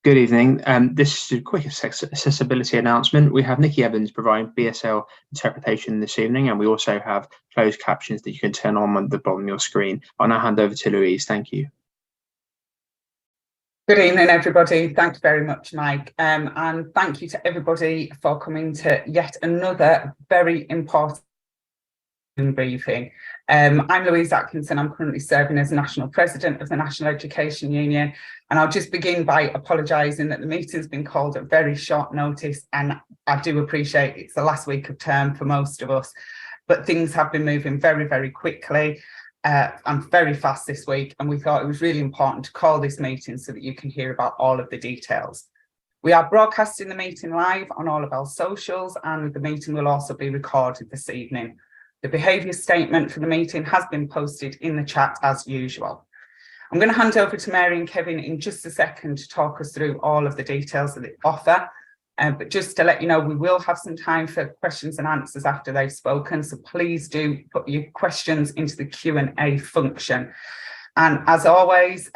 Good evening. This is a quick accessibility announcement. We have Nikki Evans providing BSL interpretation this evening, and we also have closed captions that you can turn on at the bottom of your screen. I'll now hand over to Louise. Thank you. Good evening, everybody. Thank you very much, Mike. And thank you to everybody for coming to yet another very important briefing. I'm Louise Atkinson. I'm currently serving as National President of the National Education Union, and I'll just begin by apologising that the meeting's been called at very short notice, and I do appreciate it's the last week of term for most of us, but things have been moving very, very quickly and very fast this week, and we thought it was really important to call this meeting so that you can hear about all of the details. We are broadcasting the meeting live on all of our socials, and the meeting will also be recorded this evening. The behaviour statement for the meeting has been posted in the chat as usual. I'm going to hand over to Mary and Kevin in just a second to talk us through all of the details of the offer. But just to let you know, we will have some time for questions and answers after they've spoken. So please do put your questions into the Q&A function. And as always,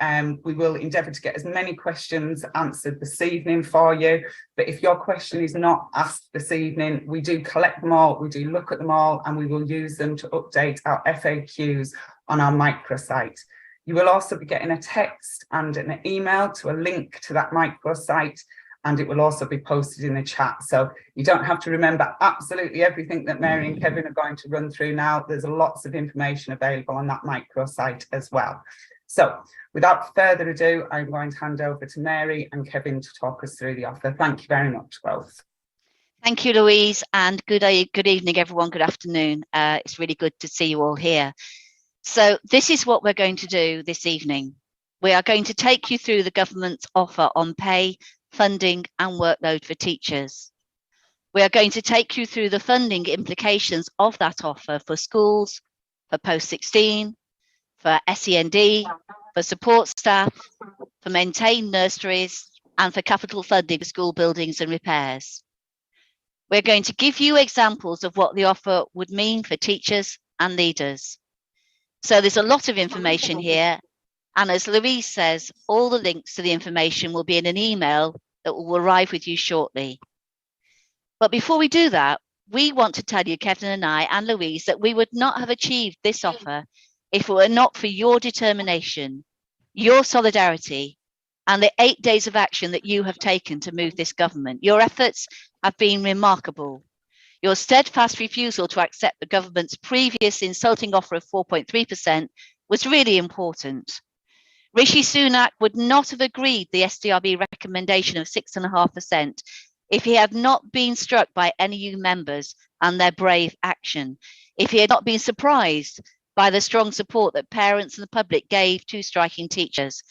we will endeavour to get as many questions answered this evening for you. But if your question is not asked this evening, we do collect them all, we do look at them all, and we will use them to update our FAQs on our microsite. You will also be getting a text and an email to a link to that microsite, and it will also be posted in the chat. So you don't have to remember absolutely everything that Mary and Kevin are going to run through now. There's lots of information available on that microsite as well. So without further ado, I'm going to hand over to Mary and Kevin to talk us through the offer. Thank you very much, both. Thank you, Louise, and good evening, everyone. Good afternoon. It's really good to see you all here. So this is what we're going to do this evening. We are going to take you through the government's offer on pay, funding and workload for teachers. We are going to take you through the funding implications of that offer for schools, for post-16, for SEND, for support staff, for maintained nurseries, and for capital funding for school buildings and repairs. We're going to give you examples of what the offer would mean for teachers and leaders. So there's a lot of information here. And as Louise says, all the links to the information will be in an email that will arrive with you shortly. But before we do that, we want to tell you, Kevin and I and Louise, that we would not have achieved this offer if it were not for your determination, your solidarity, and the 8 days of action that you have taken to move this government. Your efforts have been remarkable. Your steadfast refusal to accept the government's previous insulting offer of 4.3% was really important. Rishi Sunak would not have agreed the SDRB recommendation of 6.5% if he had not been struck by NEU members and their brave action, if he had not been surprised by the strong support that parents and the public gave to striking teachers,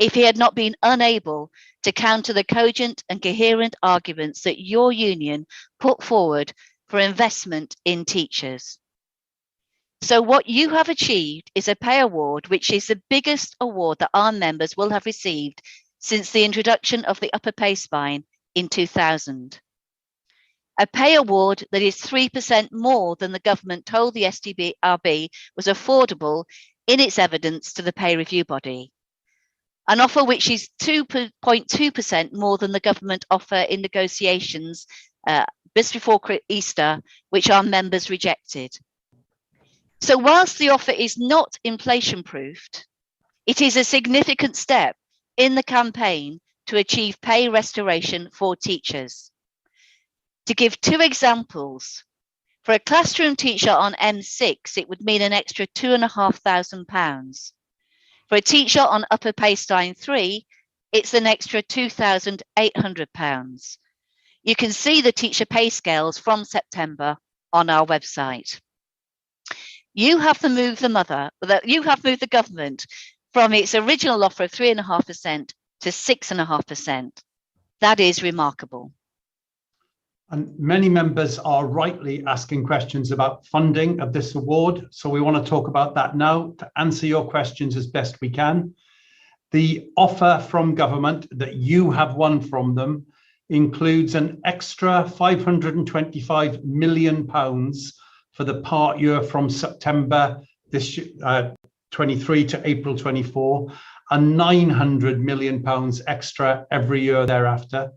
if he had not been unable to counter the cogent and coherent arguments that your union put forward for investment in teachers. So what you have achieved is a pay award, which is the biggest award that our members will have received since the introduction of the upper pay spine in 2000. A pay award that is 3% more than the government told the SDRB was affordable in its evidence to the pay review body. An offer which is 2.2% more than the government offer in negotiations just before Easter, which our members rejected. So whilst the offer is not inflation-proofed, it is a significant step in the campaign to achieve pay restoration for teachers. To give two examples, for a classroom teacher on M6, it would mean an extra £2,500. For a teacher on Upper Paystein 3, it's an extra £2,800. You can see the teacher pay scales from September on our website. You have to move the government from its original offer of 3.5% to 6.5%. That is remarkable. And many members are rightly asking questions about funding of this award. So we want to talk about that now to answer your questions as best we can. The offer from government that you have won from them includes an extra £525 million for the part year from September 23 to April 24, and £900 million extra every year thereafter.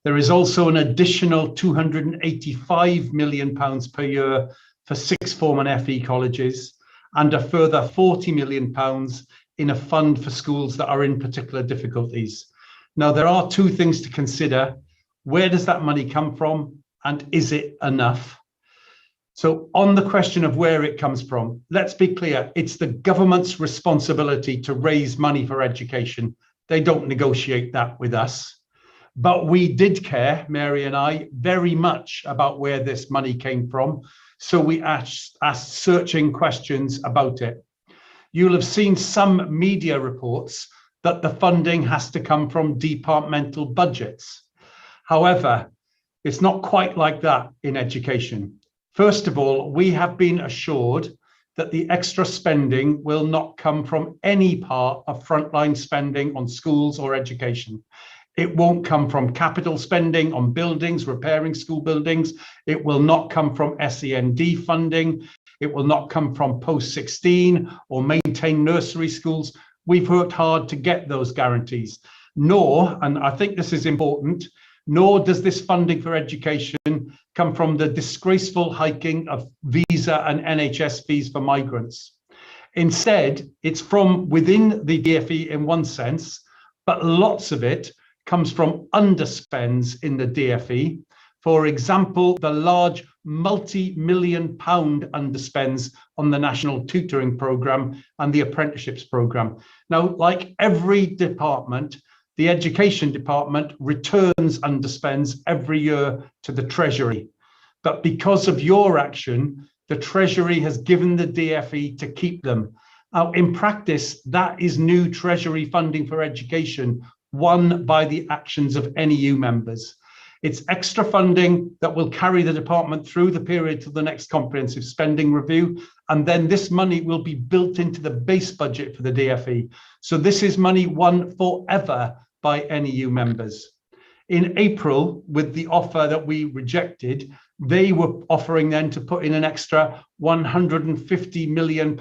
There is also an additional £285 million per year for sixth form and FE colleges, and a further £40 million in a fund for schools that are in particular difficulties. Now, there are two things to consider. Where does that money come from, and is it enough? So on the question of where it comes from, let's be clear, it's the government's responsibility to raise money for education. They don't negotiate that with us. But we did care, Mary and I, very much about where this money came from. So we asked searching questions about it. You'll have seen some media reports that the funding has to come from departmental budgets. However, it's not quite like that in education. First of all, we have been assured that the extra spending will not come from any part of frontline spending on schools or education. It won't come from capital spending on buildings, repairing school buildings. It will not come from SEND funding. It will not come from post-16 or maintain nursery schools. We've worked hard to get those guarantees. Nor, and I think this is important, nor does this funding for education come from the disgraceful hiking of visa and NHS fees for migrants. Instead, it's from within the DfE in one sense, but lots of it comes from underspends in the DfE. For example, the large multi-million pound underspends on the National Tutoring Programme and the Apprenticeships Programme. Now, like every department, the Education Department returns underspends every year to the Treasury. But because of your action, the Treasury has given the DfE to keep them. Now, in practice, that is new Treasury funding for education, won by the actions of NEU members. It's extra funding that will carry the department through the period to the next comprehensive spending review, and then this money will be built into the base budget for the DfE. So this is money won forever by NEU members. In April, with the offer that we rejected, they were offering then to put in an extra £150 million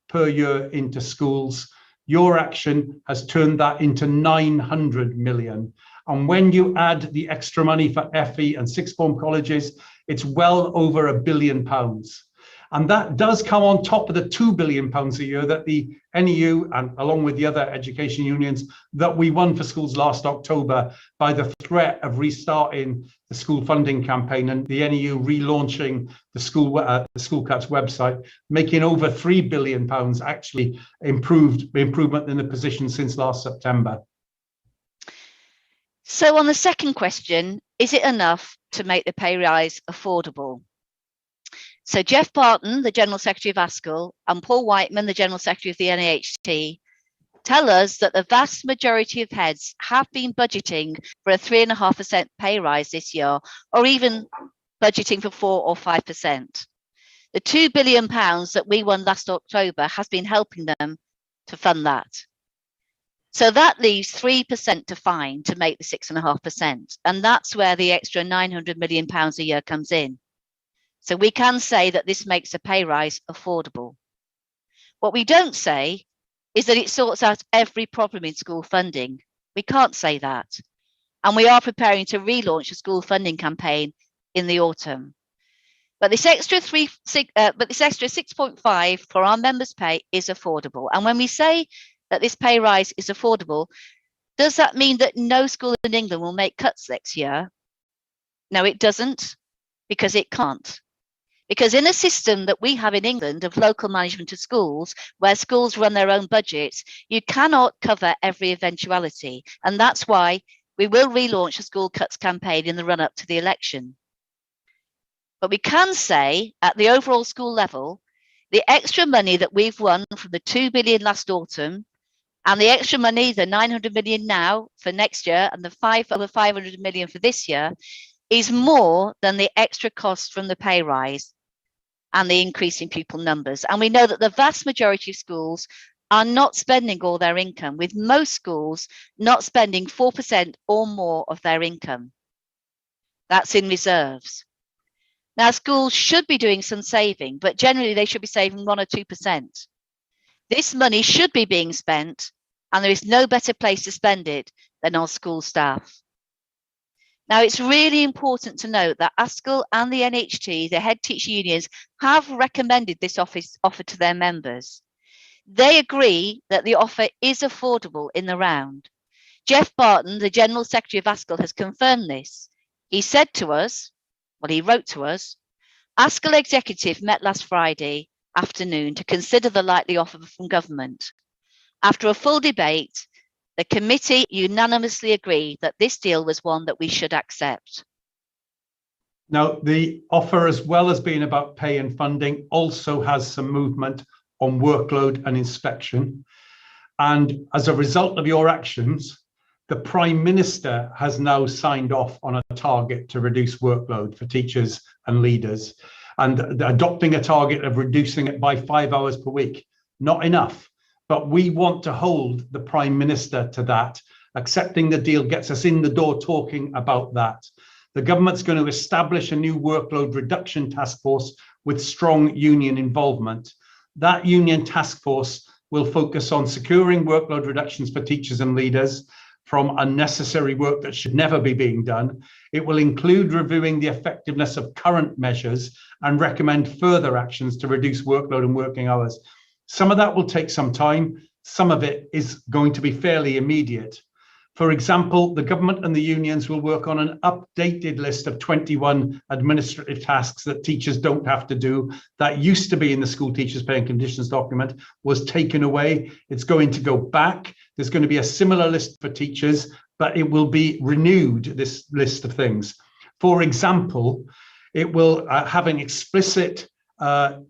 per year into schools. Your action has turned that into 900 million. And when you add the extra money for FE and sixth form colleges, it's well over £1 billion. And that does come on top of the £2 billion a year that the NEU, and along with the other education unions, that we won for schools last October by the threat of restarting the school funding campaign and the NEU relaunching the School Cuts website, making over £3 billion actually improvement in the position since last September. So on the second question, is it enough to make the pay rise affordable? So Jeff Barton, the General Secretary of ASCL, and Paul Whiteman, the General Secretary of the NEHT, tell us that the vast majority of heads have been budgeting for a 3.5% pay rise this year, or even budgeting for 4 or 5%. The £2 billion that we won last October has been helping them to fund that. So that leaves 3% to find to make the 6.5%. And that's where the extra £900 million a year comes in. So we can say that this makes a pay rise affordable. What we don't say is that it sorts out every problem in school funding. We can't say that. And we are preparing to relaunch a school funding campaign in the autumn. But this extra 6.5 for our members' pay is affordable. And when we say that this pay rise is affordable, does that mean that no school in England will make cuts next year? No, it doesn't, because it can't. Because in a system that we have in England of local management of schools, where schools run their own budgets, you cannot cover every eventuality. And that's why we will relaunch a school cuts campaign in the run-up to the election. But we can say at the overall school level, the extra money that we've won from the 2 billion last autumn, and the extra money, the 900 million now for next year, and the over 500 million for this year, is more than the extra cost from the pay rise and the increase in pupil numbers. And we know that the vast majority of schools are not spending all their income, with most schools not spending 4% or more of their income. That's in reserves. Now, schools should be doing some saving, but generally they should be saving 1 or 2%. This money should be being spent and there is no better place to spend it than on school staff. Now, it's really important to note that ASCL and the NHT, the head teacher unions, have recommended this offer to their members. They agree that the offer is affordable in the round. Jeff Barton, the General Secretary of ASCL, has confirmed this. He said to us, well, he wrote to us, ASCL executive met last Friday afternoon to consider the likely offer from government. After a full debate, the committee unanimously agreed that this deal was one that we should accept. Now, the offer, as well as being about pay and funding, also has some movement on workload and inspection. And as a result of your actions, the Prime Minister has now signed off on a target to reduce workload for teachers and leaders, and adopting a target of reducing it by 5 hours per week. Not enough, but we want to hold the Prime Minister to that. Accepting the deal gets us in the door talking about that. The government's going to establish a new workload reduction task force with strong union involvement. That union task force will focus on securing workload reductions for teachers and leaders from unnecessary work that should never be being done. It will include reviewing the effectiveness of current measures and recommend further actions to reduce workload and working hours. Some of that will take some time. Some of it is going to be fairly immediate. For example, the government and the unions will work on an updated list of 21 administrative tasks that teachers don't have to do. That used to be in the School Teachers Pay and Conditions document, was taken away. It's going to go back. There's going to be a similar list for teachers, but it will be renewed, this list of things. For example, it will have an explicit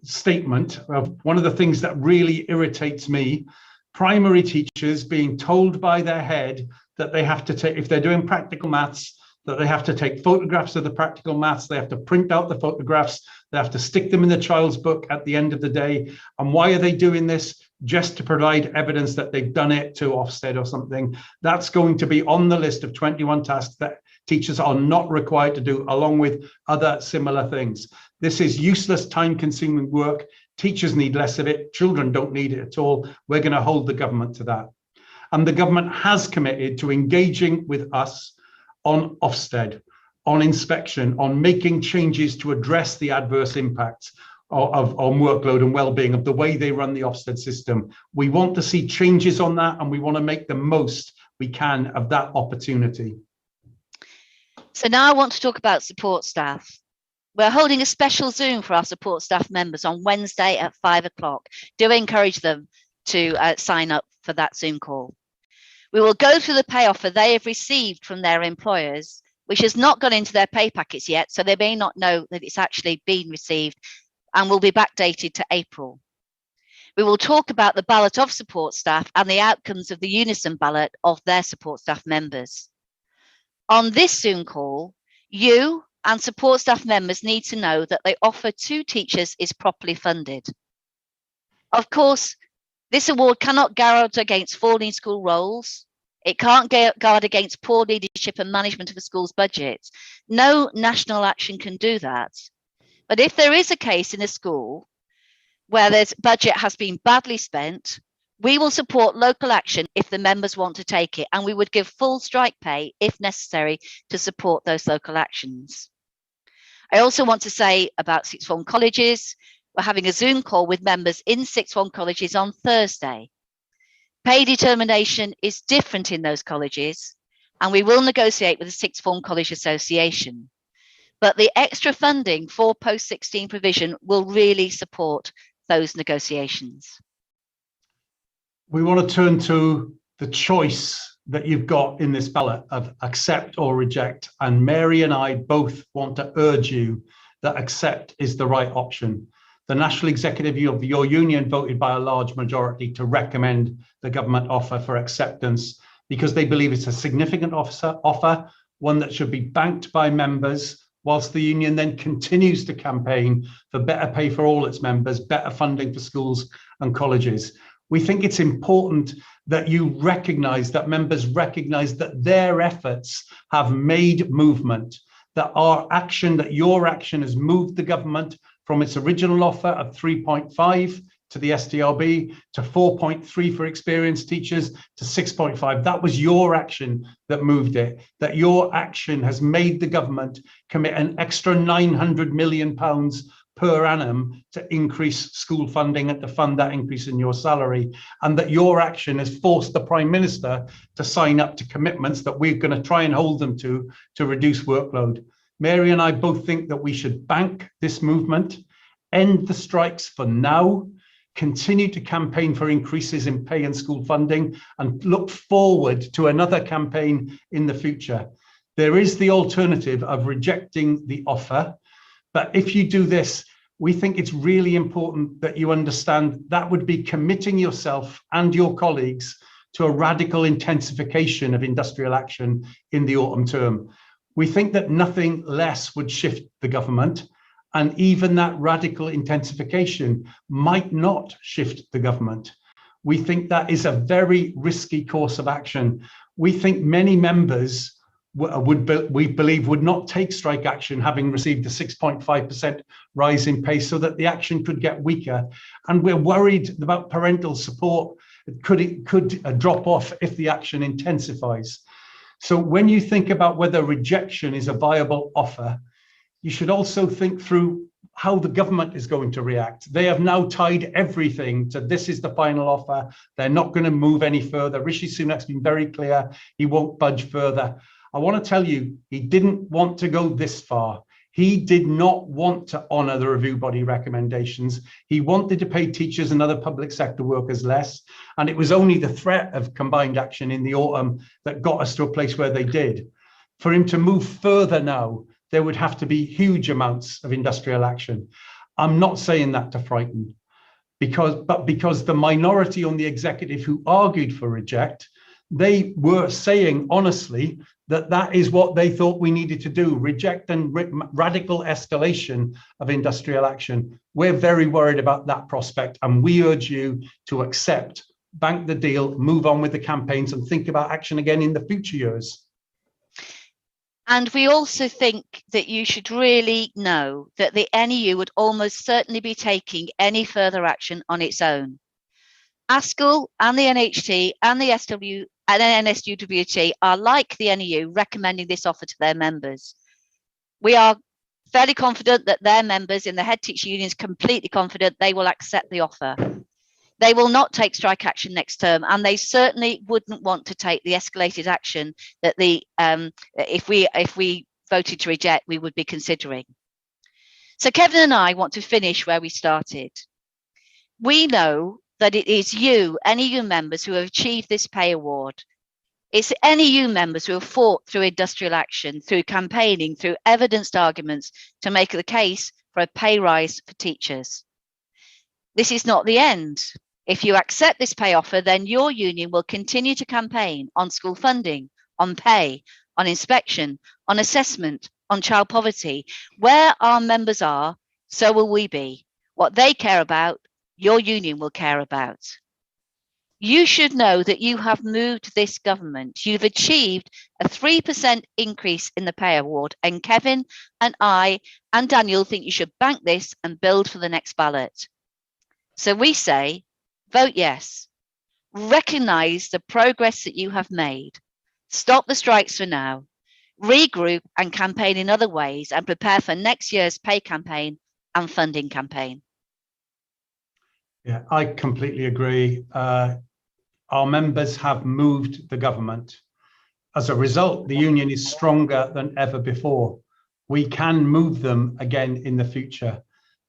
statement of one of the things that really irritates me: primary teachers being told by their head that they have to take, if they're doing practical maths, that they have to take photographs of the practical maths, they have to print out the photographs, they have to stick them in the child's book at the end of the day. And why are they doing this? Just to provide evidence that they've done it to Ofsted or something. That's going to be on the list of 21 tasks that teachers are not required to do, along with other similar things. This is useless, time-consuming work. Teachers need less of it. Children don't need it at all. We're going to hold the government to that. And the government has committed to engaging with us on Ofsted, on inspection, on making changes to address the adverse impacts on workload and well-being of the way they run the Ofsted system. We want to see changes on that, and we want to make the most we can of that opportunity. So now I want to talk about support staff. We're holding a special Zoom for our support staff members on Wednesday at 5 o'clock. Do encourage them to sign up for that Zoom call. We will go through the pay offer they have received from their employers, which has not gone into their pay packets yet, so they may not know that it's actually been received, and will be backdated to April. We will talk about the ballot of support staff and the outcomes of the unison ballot of their support staff members. On this Zoom call, you and support staff members need to know that the offer to teachers is properly funded. Of course, this award cannot guard against falling school roles. It can't guard against poor leadership and management of a school's budget. No national action can do that. But if there is a case in a school where their budget has been badly spent, we will support local action if the members want to take it, and we would give full strike pay if necessary to support those local actions. I also want to say about sixth form colleges, we're having a Zoom call with members in sixth form colleges on Thursday. Pay determination is different in those colleges, and we will negotiate with the Sixth Form College Association. But the extra funding for post-16 provision will really support those negotiations. We want to turn to the choice that you've got in this ballot of accept or reject. And Mary and I both want to urge you that accept is the right option. The National Executive of your union voted by a large majority to recommend the government offer for acceptance because they believe it's a significant offer, one that should be banked by members, whilst the union then continues to campaign for better pay for all its members, better funding for schools and colleges. We think it's important that you recognise, that members recognise that their efforts have made movement, that our action, that your action has moved the government from its original offer of 3.5 to the SDRB, to 4.3 for experienced teachers, to 6.5. That was your action that moved it. That your action has made the government commit an extra £900 million per annum to increase school funding and to fund that increase in your salary, and that your action has forced the Prime Minister to sign up to commitments that we're going to try and hold them to reduce workload. Mary and I both think that we should bank this movement, end the strikes for now, continue to campaign for increases in pay and school funding, and look forward to another campaign in the future. There is the alternative of rejecting the offer, but if you do this, we think it's really important that you understand that would be committing yourself and your colleagues to a radical intensification of industrial action in the autumn term. We think that nothing less would shift the government, and even that radical intensification might not shift the government. We think that is a very risky course of action. We think many members we believe would not take strike action having received a 6.5% rise in pay, so that the action could get weaker. And we're worried about parental support. It could drop off if the action intensifies. So when you think about whether rejection is a viable offer, you should also think through how the government is going to react. They have now tied everything to this is the final offer. They're not going to move any further. Rishi Sunak's been very clear. He won't budge further. I want to tell you, he didn't want to go this far. He did not want to honour the review body recommendations. He wanted to pay teachers and other public sector workers less. And it was only the threat of combined action in the autumn that got us to a place where they did. For him to move further now, there would have to be huge amounts of industrial action. I'm not saying that to frighten, but because the minority on the executive who argued for reject, they were saying honestly that is what they thought we needed to do, reject and radical escalation of industrial action. We're very worried about that prospect, and we urge you to accept, bank the deal, move on with the campaigns, and think about action again in the future years. And we also think that you should really know that the NEU would almost certainly be taking any further action on its own. ASCL and the NHT and the NSUWT are like the NEU, recommending this offer to their members. We are fairly confident that their members in the head teacher unions completely confident they will accept the offer. They will not take strike action next term, and they certainly wouldn't want to take the escalated action that if we voted to reject, we would be considering. So Kevin and I want to finish where we started. We know that it is you, NEU members, who have achieved this pay award. It's NEU members who have fought through industrial action, through campaigning, through evidenced arguments to make the case for a pay rise for teachers. This is not the end. If you accept this pay offer, then your union will continue to campaign on school funding, on pay, on inspection, on assessment, on child poverty. Where our members are, so will we be. What they care about, your union will care about. You should know that you have moved this government. You've achieved a 3% increase in the pay award, and Kevin and I and Daniel think you should bank this and build for the next ballot. So we say, vote yes. Recognise the progress that you have made. Stop the strikes for now. Regroup and campaign in other ways, and prepare for next year's pay campaign and funding campaign. Yeah, I completely agree. Our members have moved the government. As a result, the union is stronger than ever before. We can move them again in the future,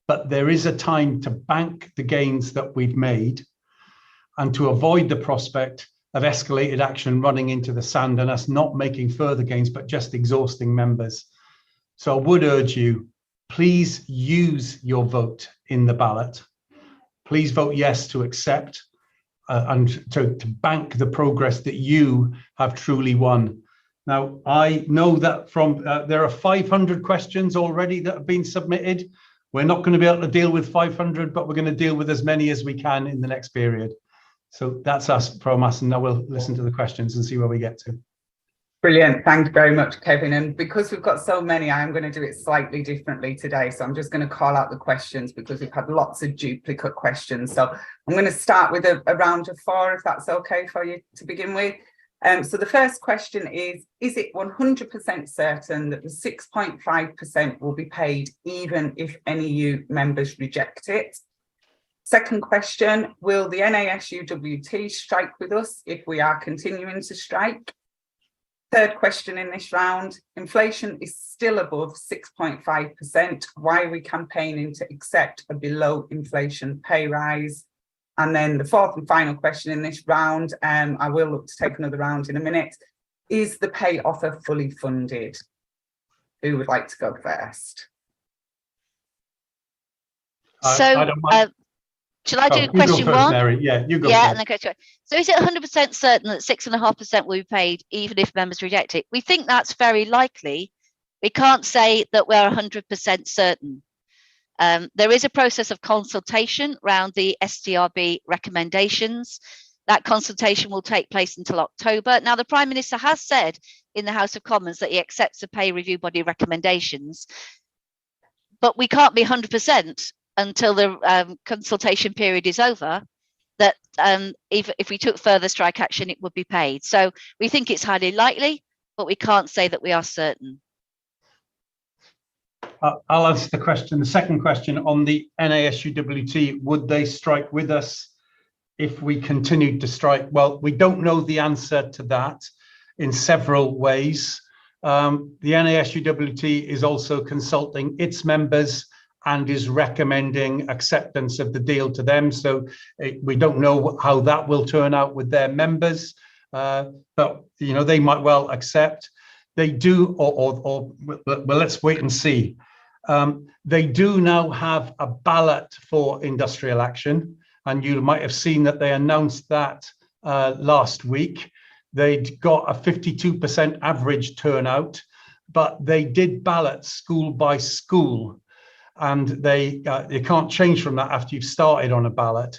but there is a time to bank the gains that we've made and to avoid the prospect of escalated action running into the sand and us not making further gains, but just exhausting members. So I would urge you, please use your vote in the ballot. Please vote yes to accept and to bank the progress that you have truly won. Now, I know that from there are 500 questions already that have been submitted. We're not going to be able to deal with 500, but we're going to deal with as many as we can in the next period. So that's us from us, and now we'll listen to the questions and see where we get to. Brilliant. Thank you very much, Kevin. And because we've got so many, I am going to do it slightly differently today. So I'm just going to call out the questions because we've had lots of duplicate questions. So I'm going to start with a round of 4, if that's okay for you to begin with. So the first question is it 100% certain that the 6.5% will be paid even if NEU members reject it? Second question, will the NASUWT strike with us if we are continuing to strike? Third question in this round, inflation is still above 6.5%. Why are we campaigning to accept a below inflation pay rise? And then the fourth and final question in this round, I will look to take another round in a minute. Is the pay offer fully funded? Who would like to go first? So, shall I do question first, 1? Mary. Yeah, you go Yeah, first. and then question 2. So is it 100% certain that 6.5% will be paid even if members reject it? We think that's very likely. We can't say that we're 100% certain. There is a process of consultation around the STRB recommendations. That consultation will take place until October. Now, the Prime Minister has said in the House of Commons that he accepts the pay review body recommendations, but we can't be 100% until the consultation period is over, that if we took further strike action, it would be paid. So we think it's highly likely, but we can't say that we are certain. I'll answer the question. The second question on the NASUWT, would they strike with us if we continued to strike? Well, we don't know the answer to that in several ways. The NASUWT is also consulting its members and is recommending acceptance of the deal to them. So we don't know how that will turn out with their members, but they might well accept. They do, well, let's wait and see. They do now have a ballot for industrial action, and you might have seen that they announced that last week. They'd got a 52% average turnout, but they did ballot school by school. And they can't change from that after you've started on a ballot.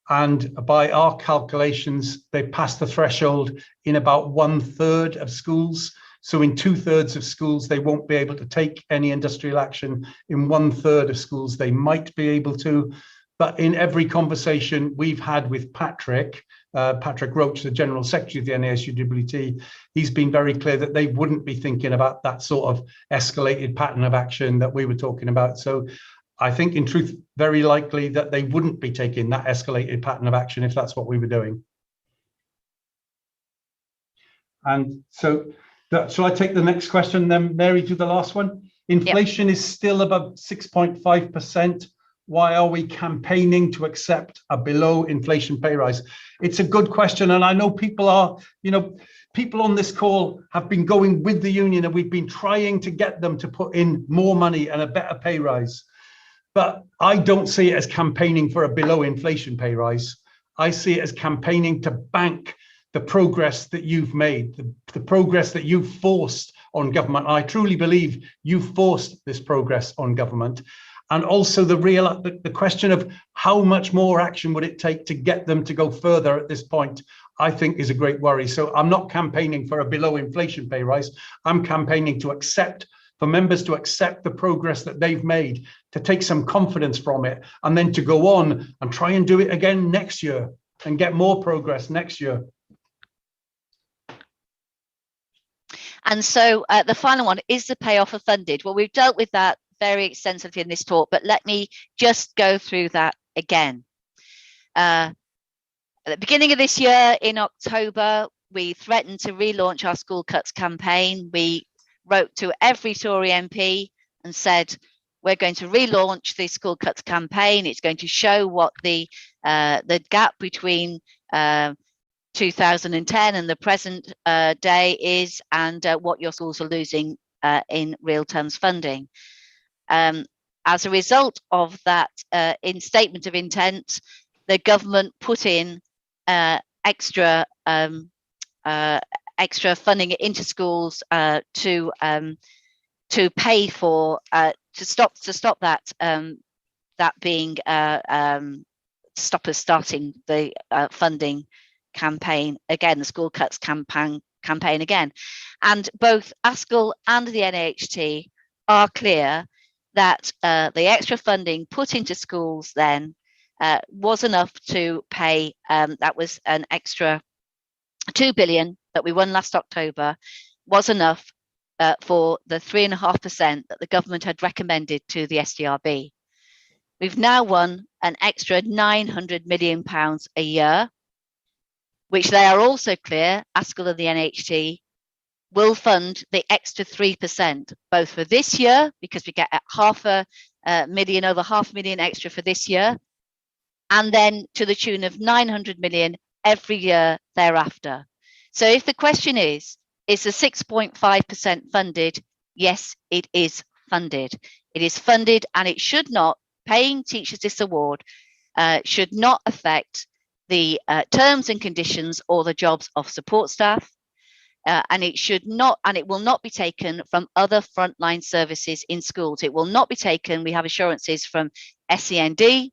And by our calculations, they passed the threshold in about 1/3 of schools. So in 2/3 of schools, they won't be able to take any industrial action. In 1/3 of schools, they might be able to. But in every conversation we've had with Patrick Roach, the General Secretary of the NASUWT, he's been very clear that they wouldn't be thinking about that sort of escalated pattern of action that we were talking about. So I think in truth, very likely that they wouldn't be taking that escalated pattern of action if that's what we were doing. And so shall I take the next question then, Mary, do the last one? Inflation is still above 6.5%. Why are we campaigning to accept a below inflation pay rise? It's a good question. And I know people on this call have been going with the union and we've been trying to get them to put in more money and a better pay rise. But I don't see it as campaigning for a below inflation pay rise. I see it as campaigning to bank the progress that you've made, the progress that you've forced on government. I truly believe you've forced this progress on government. And also the question of how much more action would it take to get them to go further at this point, I think is a great worry. So I'm not campaigning for a below inflation pay rise. I'm campaigning for members to accept the progress that they've made, to take some confidence from it, and then to go on and try and do it again next year and get more progress next year. And so the final one, is the pay offer funded? Well, we've dealt with that very extensively in this talk, but let me just go through that again. At the beginning of this year, in October, we threatened to relaunch our school cuts campaign. We wrote to every Tory MP and said, we're going to relaunch the school cuts campaign. It's going to show what the gap between 2010 and the present day is, and what your schools are losing in real terms funding. As a result of that in statement of intent, the government put in extra funding into schools to pay for to stop that being stop us starting the funding campaign. Again, the school cuts campaign campaign again. And both ASCL and the NAHT are clear that the extra funding put into schools then was enough to pay, that was an extra 2 billion that we won last October, was enough for the 3.5% that the government had recommended to the SDRB. We've now won an extra £900 million a year, which they are also clear, ASCL and the NHT, will fund the extra 3%, both for this year, because we get over £500,000 extra for this year, and then to the tune of 900 million every year thereafter. So if the question is the 6.5% funded? Yes, it is funded. It is funded, and it should not, paying teachers this award should not affect the terms and conditions or the jobs of support staff. And it should not, and it will not be taken from other frontline services in schools. It will not be taken, we have assurances from SEND,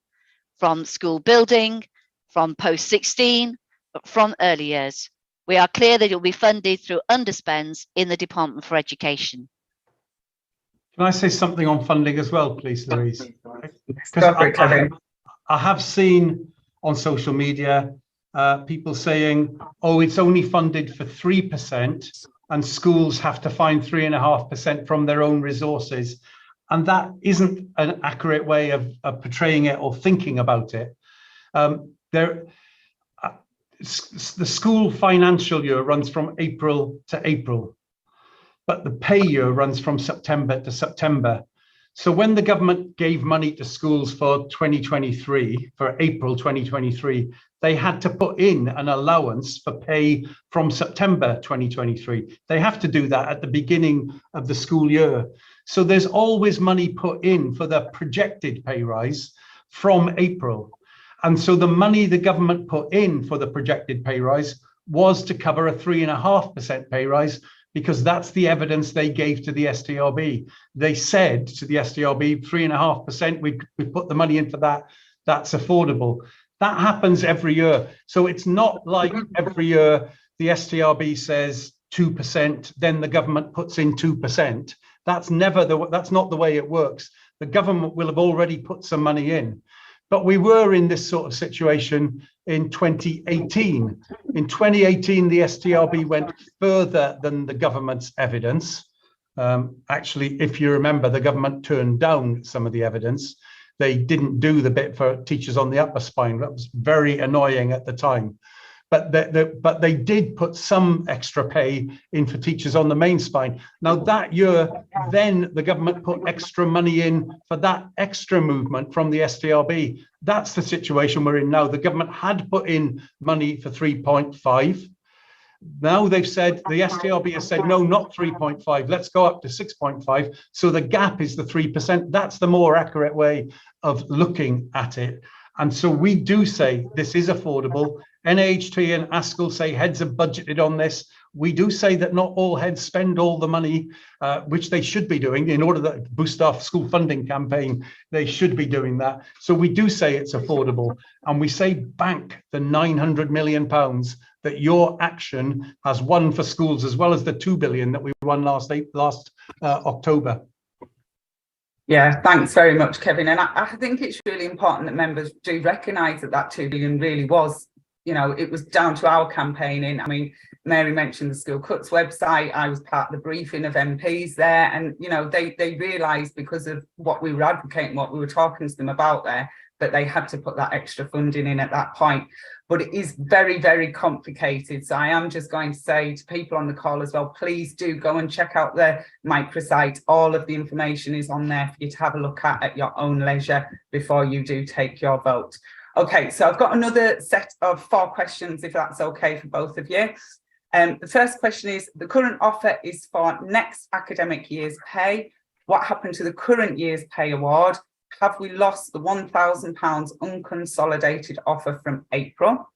from school building, from post-16, but from early years. We are clear that it will be funded through underspends in the Department for Education. Can I say something on funding as well, please, Louise? I have seen on social media people saying, oh, it's only funded for 3% and schools have to find 3.5% from their own resources. And that isn't an accurate way of portraying it or thinking about it. The school financial year runs from April to April, but the pay year runs from September to September. So when the government gave money to schools for 2023, for April 2023, they had to put in an allowance for pay from September 2023. They have to do that at the beginning of the school year. So there's always money put in for the projected pay rise from April. And so the money the government put in for the projected pay rise was to cover a 3.5% pay rise, because that's the evidence they gave to the SDRB. They said to the SDRB, 3.5%, we put the money in for that, that's affordable. That happens every year. So it's not like every year the SDRB says 2%, then the government puts in 2%. That's not the way it works. The government will have already put some money in. But we were in this sort of situation in 2018. In 2018, the SDRB went further than the government's evidence. Actually, if you remember, the government turned down some of the evidence. They didn't do the bit for teachers on the upper spine. That was very annoying at the time. But they did put some extra pay in for teachers on the main spine. Now that year, then the government put extra money in for that extra movement from the SDRB. That's the situation we're in now. The government had put in money for 3.5. Now they've said, the SDRB has said, no, not 3.5, let's go up to 6.5. So the gap is the 3%. That's the more accurate way of looking at it. And so we do say this is affordable. NAHT and ASCL say heads are budgeted on this. We do say that not all heads spend all the money, which they should be doing in order to boost our school funding campaign. They should be doing that. So we do say it's affordable. And we say bank the £900 million that your action has won for schools, as well as the 2 billion that we won last October. Yeah, thanks very much, Kevin. And I think it's really important that members do recognise that that 2 billion really was, you know, it was down to our campaigning. I mean, Mary mentioned the School Cuts website. I was part of the briefing of MPs there, and, you know, they realised because of what we were advocating, what we were talking to them about there, that they had to put that extra funding in at that point. But it is very, very complicated. So I am just going to say to people on the call as well, please do go and check out the microsite. All of the information is on there for you to have a look at your own leisure before you do take your vote. Okay, so I've got another set of 4 questions, if that's okay for both of you. The first question is, the current offer is for next academic year's pay. What happened to the current year's pay award? Have we lost the £1,000 unconsolidated offer from April?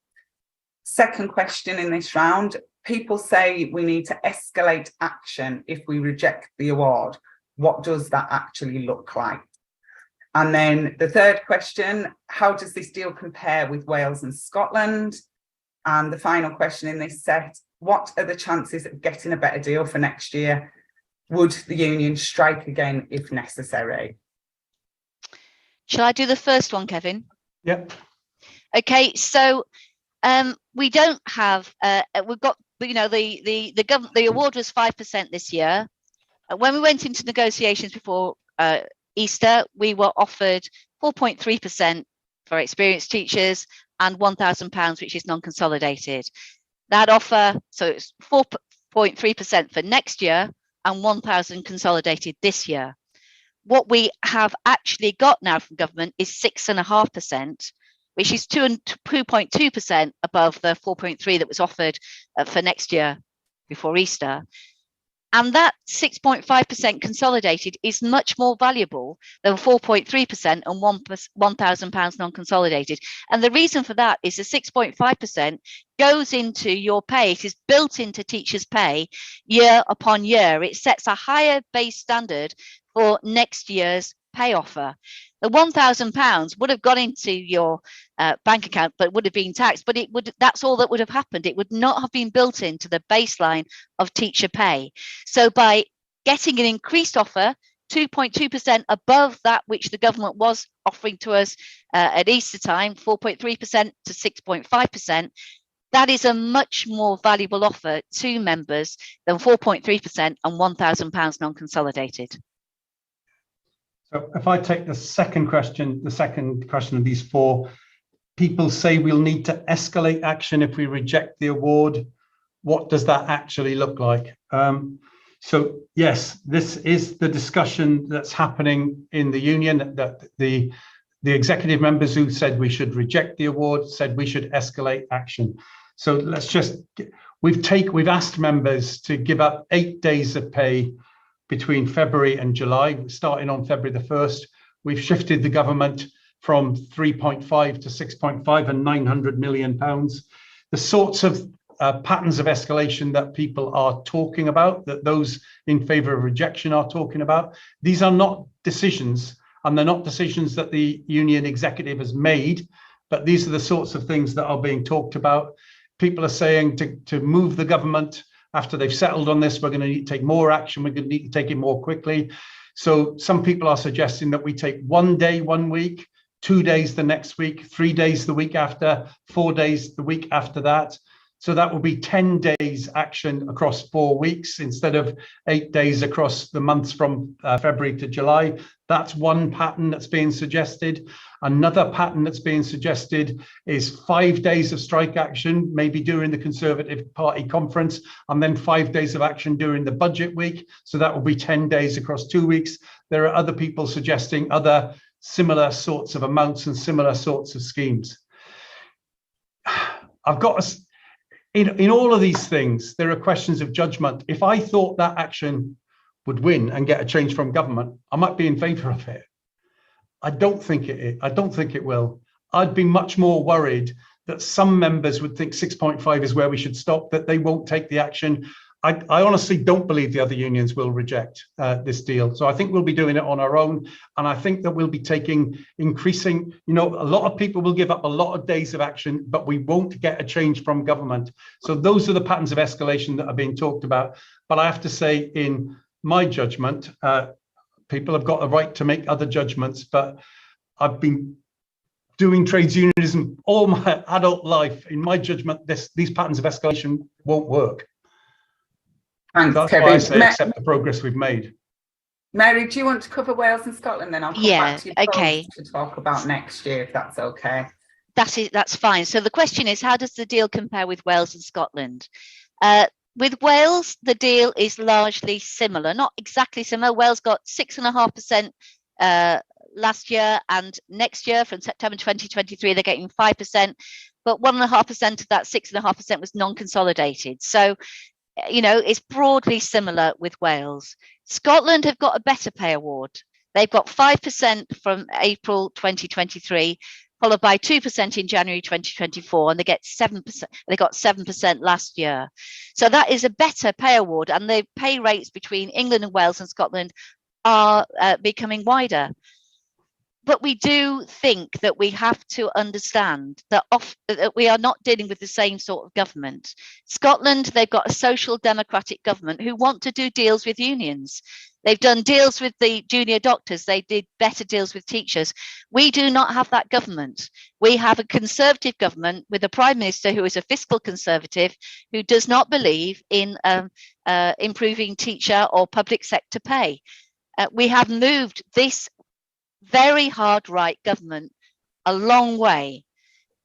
Second question in this round, people say we need to escalate action if we reject the award. What does that actually look like? And then the third question, how does this deal compare with Wales and Scotland? And the final question in this set, what are the chances of getting a better deal for next year? Would the union strike again if necessary? Shall I do the first one, Kevin? Yep. Okay, so we don't have, we've got, you know, the award was 5% this year. When we went into negotiations before Easter, we were offered 4.3% for experienced teachers and £1,000, which is non-consolidated. That offer, so it's 4.3% for next year and 1,000 consolidated this year. What we have actually got now from government is 6.5%, which is 2.2% above the 4.3 that was offered for next year before Easter. And that 6.5% consolidated is much more valuable than 4.3% and £1,000 non-consolidated. And the reason for that is the 6.5% goes into your pay. It is built into teachers' pay year upon year. It sets a higher base standard for next year's pay offer. The £1,000 would have gone into your bank account, but would have been taxed. But that's all that would have happened. It would not have been built into the baseline of teacher pay. So by getting an increased offer, 2.2% above that which the government was offering to us at Easter time, 4.3% to 6.5%, that is a much more valuable offer to members than 4.3% and £1,000 non-consolidated. So if I take the second question of these four, people say we'll need to escalate action if we reject the award. What does that actually look like? So yes, this is the discussion that's happening in the union, that the executive members who said we should reject the award said we should escalate action. So let's just, we've asked members to give up 8 days of pay between February and July, starting on February the 1st. We've shifted the government from 3.5 to 6.5 and £900 million. The sorts of patterns of escalation that people are talking about, that those in favour of rejection are talking about, these are not decisions, and they're not decisions that the union executive has made, but these are the sorts of things that are being talked about. People are saying to move the government after they've settled on this, we're going to need to take more action. We're going to need to take it more quickly. So some people are suggesting that we take 1 day, 1 week, 2 days the next week, 3 days the week after, 4 days the week after that. So that will be 10 days action across 4 weeks instead of 8 days across the months from February to July. That's one pattern that's being suggested. Another pattern that's being suggested is 5 days of strike action, maybe during the Conservative Party conference, and then 5 days of action during the budget week. So that will be 10 days across 2 weeks. There are other people suggesting other similar sorts of amounts and similar sorts of schemes. I've got a, in all of these things, there are questions of judgment. If I thought that action would win and get a change from government, I might be in favour of it. I don't think it will. I'd be much more worried that some members would think 6.5 is where we should stop, that they won't take the action. I honestly don't believe the other unions will reject this deal. So I think we'll be doing it on our own. And I think that we'll be taking increasing, a lot of people will give up a lot of days of action, but we won't get a change from government. So those are the patterns of escalation that are being talked about. But I have to say, in my judgment, people have got the right to make other judgments, but I've been doing trades unionism all my adult life. In my judgment, these patterns of escalation won't work. Thanks, That's Kevin. why I say accept the progress we've made. Mary, do you want to cover Wales and Scotland? Then I'll come back to you okay. to talk about next year, if that's okay. That's fine. So the question is, how does the deal compare with Wales and Scotland? With Wales, the deal is largely similar, not exactly similar. Wales got 6.5% last year, and next year from September 2023, they're getting 5%, but 1.5% of that 6.5% was non-consolidated. So, it's broadly similar with Wales. Scotland have got a better pay award. They've got 5% from April 2023, followed by 2% in January 2024, and they get 7%. They got 7% last year. So that is a better pay award, and the pay rates between England and Wales and Scotland are becoming wider. but we do think that we have to understand that we are not dealing with the same sort of government. Scotland, they've got a social democratic government who want to do deals with unions. They've done deals with the junior doctors. They did better deals with teachers. We do not have that government. We have a Conservative government with a Prime Minister who is a fiscal Conservative, who does not believe in improving teacher or public sector pay. We have moved this very hard right government a long way.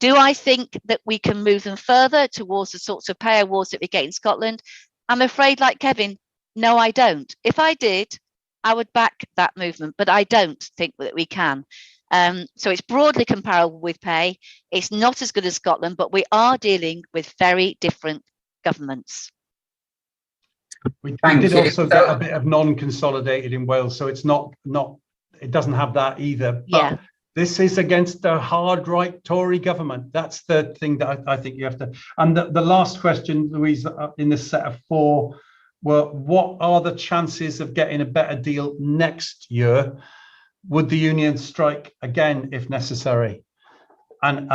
Do I think that we can move them further towards the sorts of pay awards that we get in Scotland? I'm afraid, like Kevin, no, I don't. If I did, I would back that movement, but I don't think that we can. So it's broadly comparable with pay. It's not as good as Scotland, but we are dealing with very different governments. We did also get a bit of non-consolidated in Wales, so it's not it doesn't have that either. But yeah, this is against a hard right Tory government. That's the thing that I think you have to. And the last question, Louise, in this set of 4 were, what are the chances of getting a better deal next year? Would the union strike again if necessary? And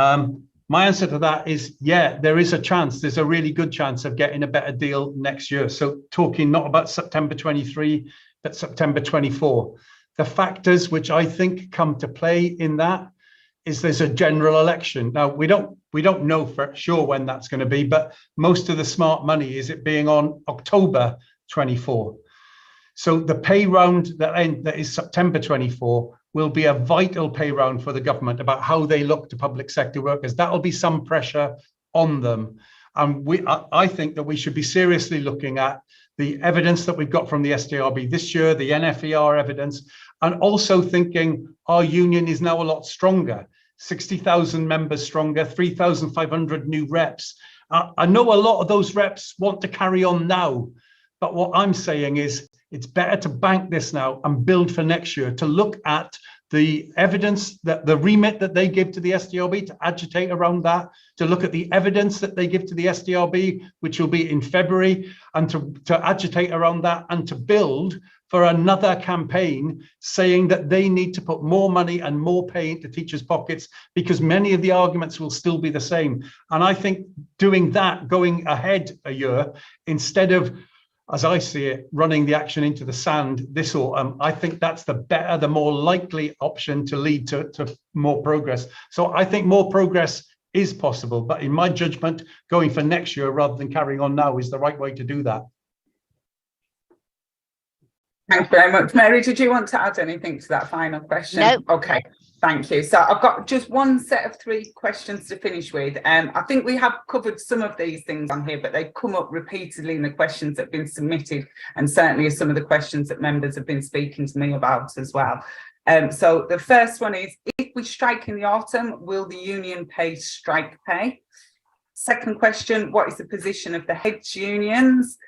my answer to that is, yeah, there is a chance. There's a really good chance of getting a better deal next year. So talking not about September 23, but September 24. The factors which I think come to play in that is there's a general election. Now, we don't know for sure when that's going to be, but most of the smart money is it being on October 24. So the pay round that is September 24 will be a vital pay round for the government about how they look to public sector workers. That'll be some pressure on them. And I think that we should be seriously looking at the evidence that we've got from the SDRB this year, the NFER evidence, and also thinking our union is now a lot stronger, 60,000 members stronger, 3,500 new reps. I know a lot of those reps want to carry on now, but what I'm saying is it's better to bank this now and build for next year, to look at the evidence, that the remit that they give to the SDRB, to agitate around that, to look at the evidence that they give to the SDRB, which will be in February, and to agitate around that and to build for another campaign saying that they need to put more money and more pay into teachers' pockets, because many of the arguments will still be the same. And I think doing that, going ahead a year, instead of, as I see it, running the action into the sand this autumn, I think that's the better, the more likely option to lead to more progress. So I think more progress is possible, but in my judgment, going for next year rather than carrying on now is the right way to do that. Thanks very much. Mary, did you want to add anything to that final question? No. Okay, thank you. So I've got just one set of 3 questions to finish with. I think we have covered some of these things on here, but they've come up repeatedly in the questions that have been submitted, and certainly some of the questions that members have been speaking to me about as well. So the first one is, if we strike in the autumn, will the union pay strike pay? Second question, what is the position of the heads unions?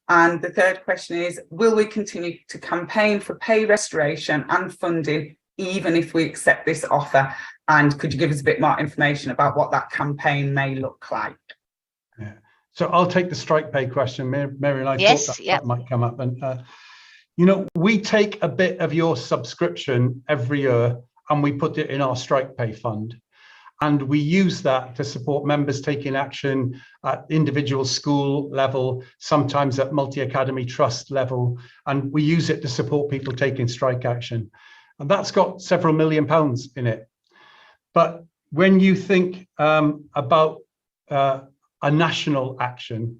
And the third question is, will we continue to campaign for pay restoration and funding even if we accept this offer? And could you give us a bit more information about what that campaign may look like? Yeah. So I'll take the strike pay question. Mary and I thought that might come up. And, you know, we take a bit of your subscription every year and we put it in our strike pay fund. And we use that to support members taking action at individual school level, sometimes at multi-academy trust level. And we use it to support people taking strike action. And that's got several £million in it. But when you think about a national action,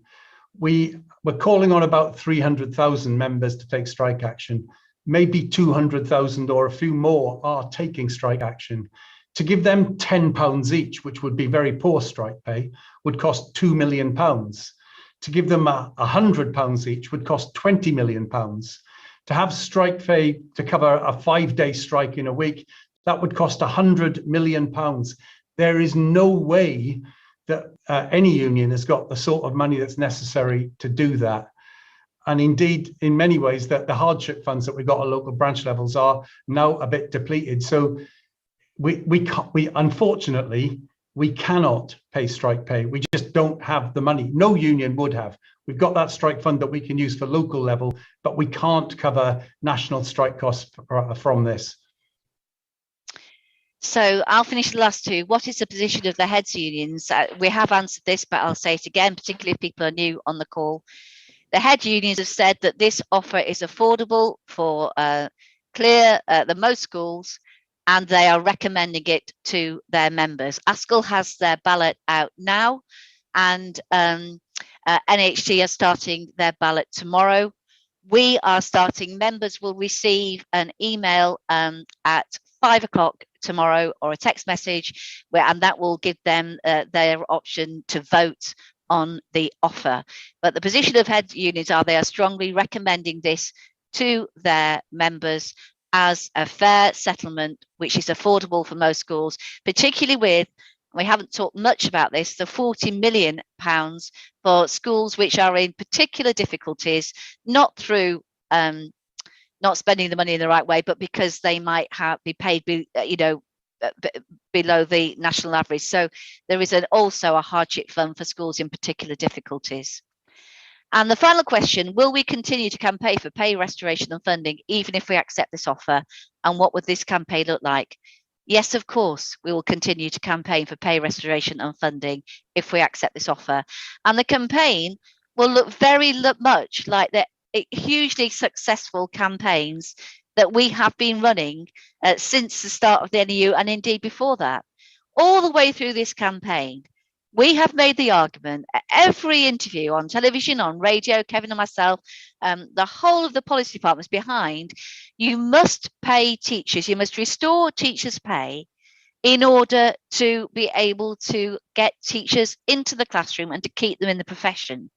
we're calling on about 300,000 members to take strike action. Maybe 200,000 or a few more are taking strike action. To give them £10 each, which would be very poor strike pay, would cost £2 million. To give them £100 each would cost £20 million. To have strike pay to cover a 5-day strike in a week, that would cost £100 million. There is no way that any union has got the sort of money that's necessary to do that. And indeed, in many ways, that the hardship funds that we've got at local branch levels are now a bit depleted. So we unfortunately, we cannot pay strike pay. We just don't have the money. No union would have. We've got that strike fund that we can use for local level, but we can't cover national strike costs from this. So I'll finish the last two. What is the position of the heads unions? We have answered this, but I'll say it again, particularly if people are new on the call. The head unions have said that this offer is affordable for the most schools, and they are recommending it to their members. ASCL has their ballot out now, and NHT are starting their ballot tomorrow. We are starting, members will receive an email at 5 o'clock tomorrow, or a text message, and that will give them their option to vote on the offer. But the position of head unions are they are strongly recommending this to their members as a fair settlement, which is affordable for most schools, particularly with, we haven't talked much about this, the £40 million for schools which are in particular difficulties, not through not spending the money in the right way, but because they might be paid, below the national average. So there is also a hardship fund for schools in particular difficulties. And the final question, will we continue to campaign for pay restoration and funding, even if we accept this offer? And what would this campaign look like? Yes, of course, we will continue to campaign for pay restoration and funding if we accept this offer. And the campaign will look very much like the hugely successful campaigns that we have been running since the start of the NEU, and indeed before that. All the way through this campaign, we have made the argument at every interview on television, on radio, Kevin and myself, the whole of the policy departments behind, you must pay teachers, you must restore teachers' pay in order to be able to get teachers into the classroom and to keep them in the profession.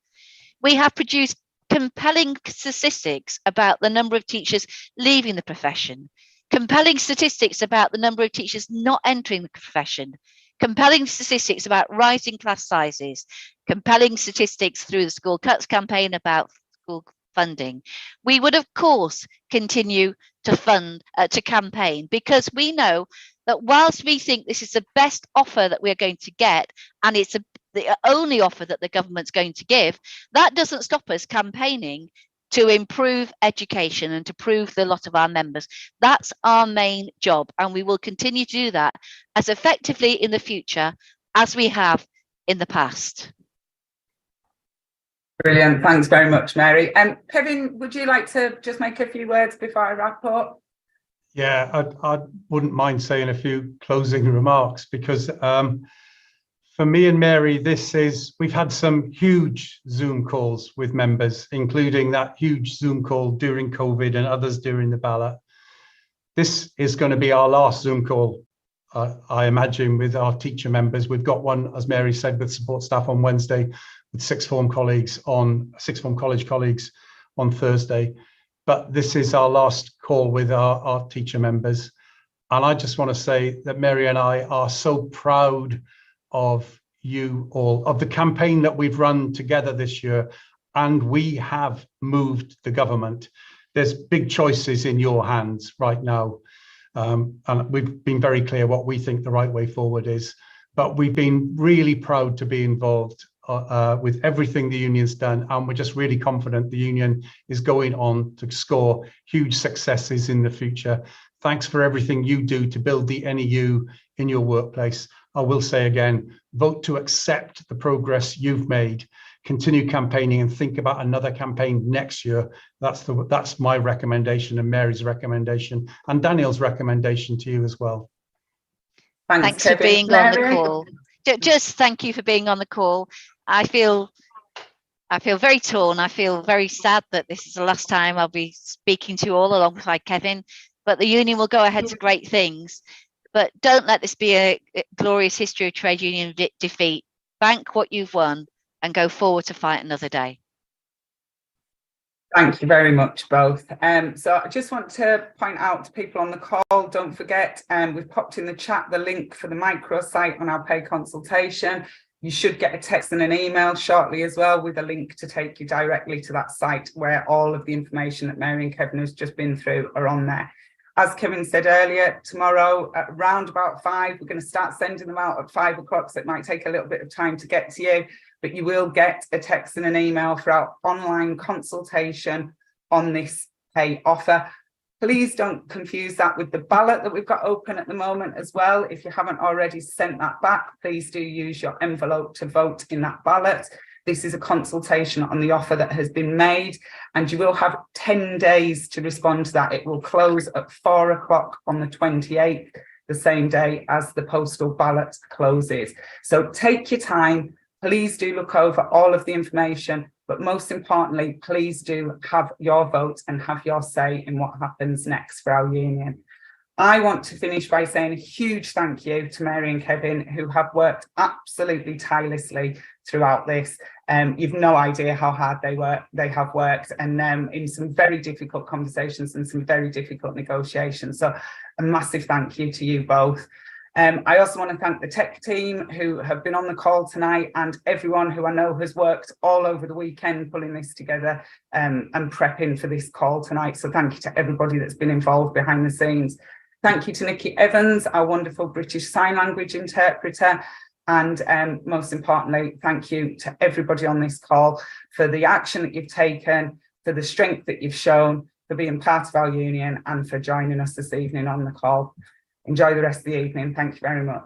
We have produced compelling statistics about the number of teachers leaving the profession, compelling statistics about the number of teachers not entering the profession, compelling statistics about rising class sizes, compelling statistics through the School Cuts campaign about school funding. We would, of course, continue to to campaign, because we know that whilst we think this is the best offer that we're going to get, and it's the only offer that the government's going to give, that doesn't stop us campaigning to improve education and to prove the lot of our members. That's our main job, and we will continue to do that as effectively in the future as we have in the past. Brilliant, thanks very much, Mary. Kevin, would you like to just make a few words before I wrap up? Yeah, I wouldn't mind saying a few closing remarks, because for me and Mary, we've had some huge Zoom calls with members, including that huge Zoom call during COVID and others during the ballot. This is going to be our last Zoom call, I imagine, with our teacher members. We've got one, as Mary said, with support staff on Wednesday, with sixth form college colleagues on Thursday. But this is our last call with our teacher members. And I just want to say that Mary and I are so proud of you all, of the campaign that we've run together this year, and we have moved the government. There's big choices in your hands right now, and we've been very clear what we think the right way forward is, but we've been really proud to be involved with everything the union's done, and we're just really confident the union is going on to score huge successes in the future. Thanks for everything you do to build the NEU in your workplace. I will say again, vote to accept the progress you've made, continue campaigning, and think about another campaign next year. That's my recommendation, and Mary's recommendation, and Daniel's recommendation to you as well. Thanks for being on the call. Just thank you for being on the call. I feel very torn. I feel very sad that this is the last time I'll be speaking to you all alongside Kevin, but the union will go ahead to great things. But don't let this be a glorious history of trade union defeat. Bank what you've won and go forward to fight another day. Thank you very much, both. So I just want to point out to people on the call, don't forget, we've popped in the chat the link for the microsite on our pay consultation. You should get a text and an email shortly as well, with a link to take you directly to that site where all of the information that Mary and Kevin has just been through are on there. As Kevin said earlier, tomorrow at around about 5, we're going to start sending them out at 5 o'clock, so it might take a little bit of time to get to you, but you will get a text and an email for our online consultation on this pay offer. Please don't confuse that with the ballot that we've got open at the moment as well. If you haven't already sent that back, please do use your envelope to vote in that ballot. This is a consultation on the offer that has been made, and you will have 10 days to respond to that. It will close at 4 o'clock on the 28th, the same day as the postal ballot closes. So take your time. Please do look over all of the information, but most importantly, please do have your vote and have your say in what happens next for our union. I want to finish by saying a huge thank you to Mary and Kevin, who have worked absolutely tirelessly throughout this. You've no idea how hard they have worked, and in some very difficult conversations and some very difficult negotiations. So a massive thank you to you both. I also want to thank the tech team who have been on the call tonight, and everyone who I know has worked all over the weekend pulling this together and prepping for this call tonight. So thank you to everybody that's been involved behind the scenes. Thank you to Nikki Evans, our wonderful British Sign Language interpreter. And most importantly, thank you to everybody on this call for the action that you've taken, for the strength that you've shown, for being part of our union, and for joining us this evening on the call. Enjoy the rest of the evening. Thank you very much.